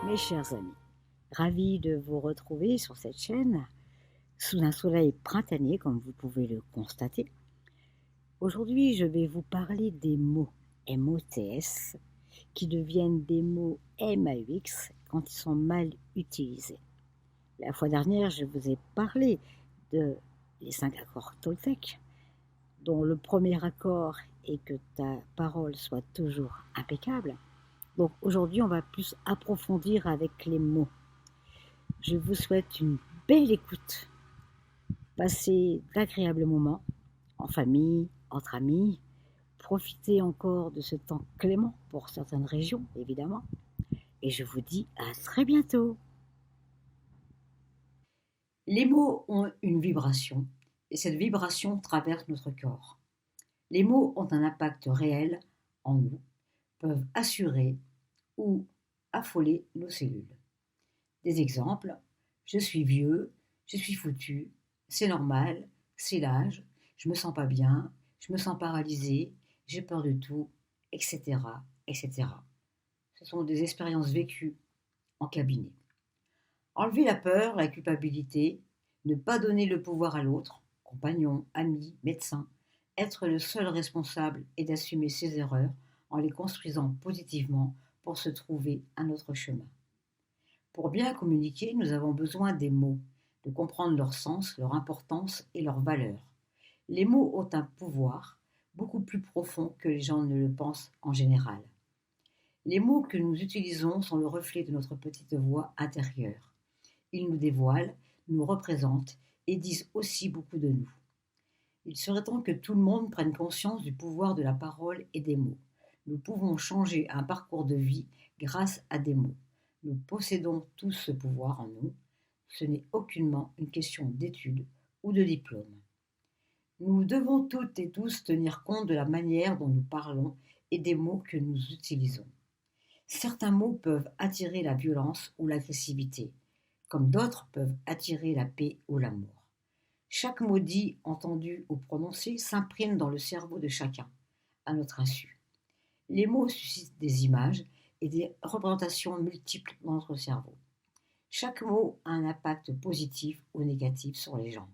Mes chers amis, ravi de vous retrouver sur cette chaîne, sous un soleil printanier comme vous pouvez le constater. Aujourd'hui, je vais vous parler des mots MOTS qui deviennent des mots MAUX quand ils sont mal utilisés. La fois dernière, je vous ai parlé des 5 accords Toltec, dont le premier accord est que ta parole soit toujours impeccable. Donc aujourd'hui, on va plus approfondir avec les mots. Je vous souhaite une belle écoute. Passez d'agréables moments en famille, entre amis. Profitez encore de ce temps clément pour certaines régions, évidemment. Et je vous dis à très bientôt. Les mots ont une vibration et cette vibration traverse notre corps. Les mots ont un impact réel en nous, peuvent assurer ou affoler nos cellules. Des exemples: je suis vieux, je suis foutu, c'est normal, c'est l'âge, je me sens pas bien, je me sens paralysé, j'ai peur de tout, etc., etc. Ce sont des expériences vécues en cabinet. Enlever la peur, la culpabilité, ne pas donner le pouvoir à l'autre, compagnon, ami, médecin, être le seul responsable et d'assumer ses erreurs en les construisant positivement pour se trouver un autre chemin. Pour bien communiquer, nous avons besoin des mots, de comprendre leur sens, leur importance et leur valeur. Les mots ont un pouvoir beaucoup plus profond que les gens ne le pensent en général. Les mots que nous utilisons sont le reflet de notre petite voix intérieure. Ils nous dévoilent, nous représentent et disent aussi beaucoup de nous. Il serait temps que tout le monde prenne conscience du pouvoir de la parole et des mots. Nous pouvons changer un parcours de vie grâce à des mots. Nous possédons tous ce pouvoir en nous. Ce n'est aucunement une question d'études ou de diplôme. Nous devons toutes et tous tenir compte de la manière dont nous parlons et des mots que nous utilisons. Certains mots peuvent attirer la violence ou l'agressivité, comme d'autres peuvent attirer la paix ou l'amour. Chaque mot dit, entendu ou prononcé s'imprime dans le cerveau de chacun, à notre insu. Les mots suscitent des images et des représentations multiples dans notre cerveau. Chaque mot a un impact positif ou négatif sur les gens.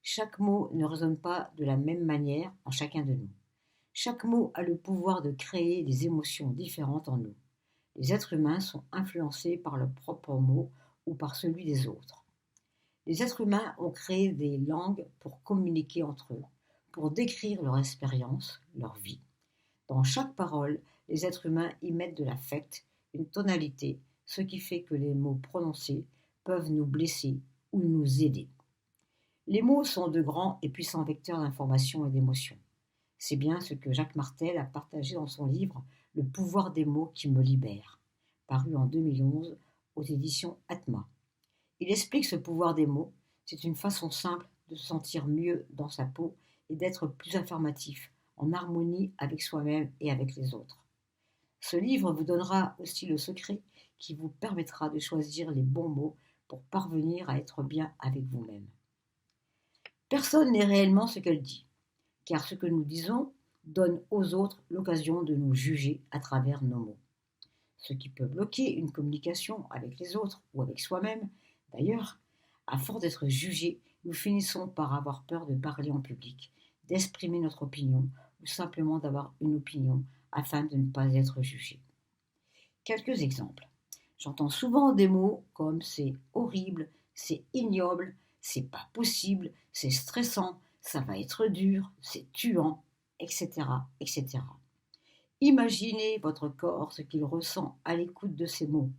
Chaque mot ne résonne pas de la même manière en chacun de nous. Chaque mot a le pouvoir de créer des émotions différentes en nous. Les êtres humains sont influencés par leurs propres mots ou par celui des autres. Les êtres humains ont créé des langues pour communiquer entre eux, pour décrire leur expérience, leur vie. Dans chaque parole, les êtres humains y mettent de l'affect, une tonalité, ce qui fait que les mots prononcés peuvent nous blesser ou nous aider. Les mots sont de grands et puissants vecteurs d'information et d'émotions. C'est bien ce que Jacques Martel a partagé dans son livre « Le pouvoir des mots qui me libère », paru en 2011 aux éditions Atma. Il explique ce pouvoir des mots, c'est une façon simple de se sentir mieux dans sa peau et d'être plus affirmatif, en harmonie avec soi-même et avec les autres. Ce livre vous donnera aussi le secret qui vous permettra de choisir les bons mots pour parvenir à être bien avec vous-même. Personne n'est réellement ce qu'elle dit, car ce que nous disons donne aux autres l'occasion de nous juger à travers nos mots. Ce qui peut bloquer une communication avec les autres ou avec soi-même. D'ailleurs, à force d'être jugés, nous finissons par avoir peur de parler en public, d'exprimer notre opinion ou simplement d'avoir une opinion afin de ne pas être jugés. Quelques exemples. J'entends souvent des mots comme c'est horrible, c'est ignoble, c'est pas possible, c'est stressant, ça va être dur, c'est tuant, etc., etc. Imaginez votre corps, ce qu'il ressent à l'écoute de ces mots.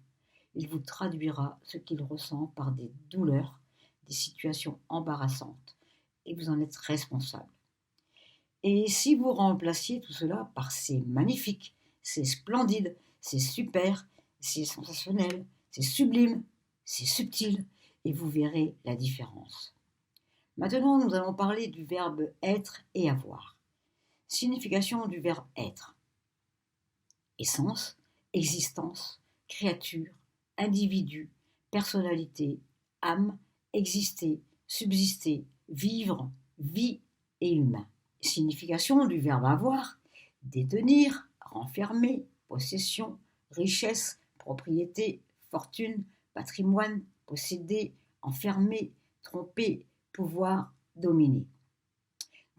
Il vous traduira ce qu'il ressent par des douleurs, des situations embarrassantes, et vous en êtes responsable. Et si vous remplaciez tout cela par c'est magnifique, c'est splendide, c'est super, c'est sensationnel, c'est sublime, c'est subtil, et vous verrez la différence. Maintenant, nous allons parler du verbe être et avoir. Signification du verbe être. Essence, existence, créature, individu, personnalité, âme, exister, subsister, vivre, vie et humain. Signification du verbe avoir, détenir, renfermer, possession, richesse, propriété, fortune, patrimoine, posséder, enfermer, tromper, pouvoir, dominer.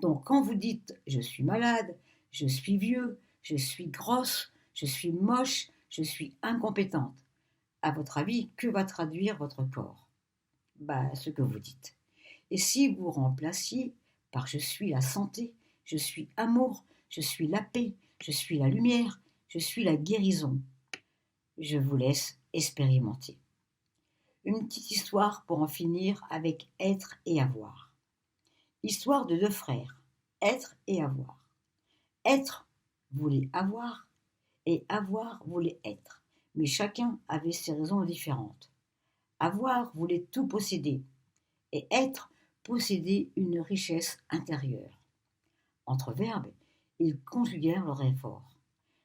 Donc quand vous dites « je suis malade »,« je suis vieux »,« je suis grosse »,« je suis moche »,« je suis incompétente », à votre avis, que va traduire votre corps? Ce que vous dites. Et si vous remplaciez par « je suis la santé »,« je suis amour »,« je suis la paix »,« je suis la lumière »,« je suis la guérison », je vous laisse expérimenter. Une petite histoire pour en finir avec être et avoir. Histoire de deux frères, être et avoir. Être voulait avoir et avoir voulait être, mais chacun avait ses raisons différentes. Avoir voulait tout posséder et être possédait une richesse intérieure. Entre verbes, ils conjuguèrent leur effort.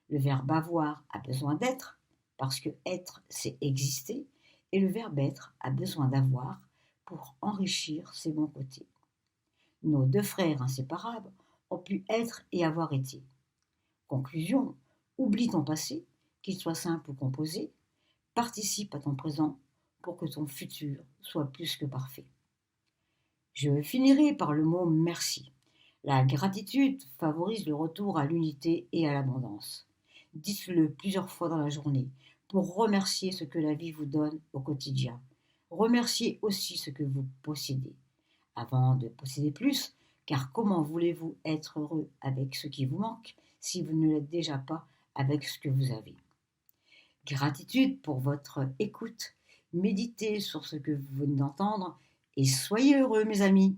Le verbe avoir a besoin d'être, parce que être, c'est exister, et le verbe être a besoin d'avoir pour enrichir ses bons côtés. Nos deux frères inséparables ont pu être et avoir été. Conclusion, oublie ton passé, qu'il soit simple ou composé, participe à ton présent pour que ton futur soit plus que parfait. Je finirai par le mot merci. La gratitude favorise le retour à l'unité et à l'abondance. Dites-le plusieurs fois dans la journée pour remercier ce que la vie vous donne au quotidien. Remerciez aussi ce que vous possédez. Avant de posséder plus, car comment voulez-vous être heureux avec ce qui vous manque si vous ne l'êtes déjà pas avec ce que vous avez? Gratitude pour votre écoute, méditez sur ce que vous venez d'entendre et soyez heureux mes amis.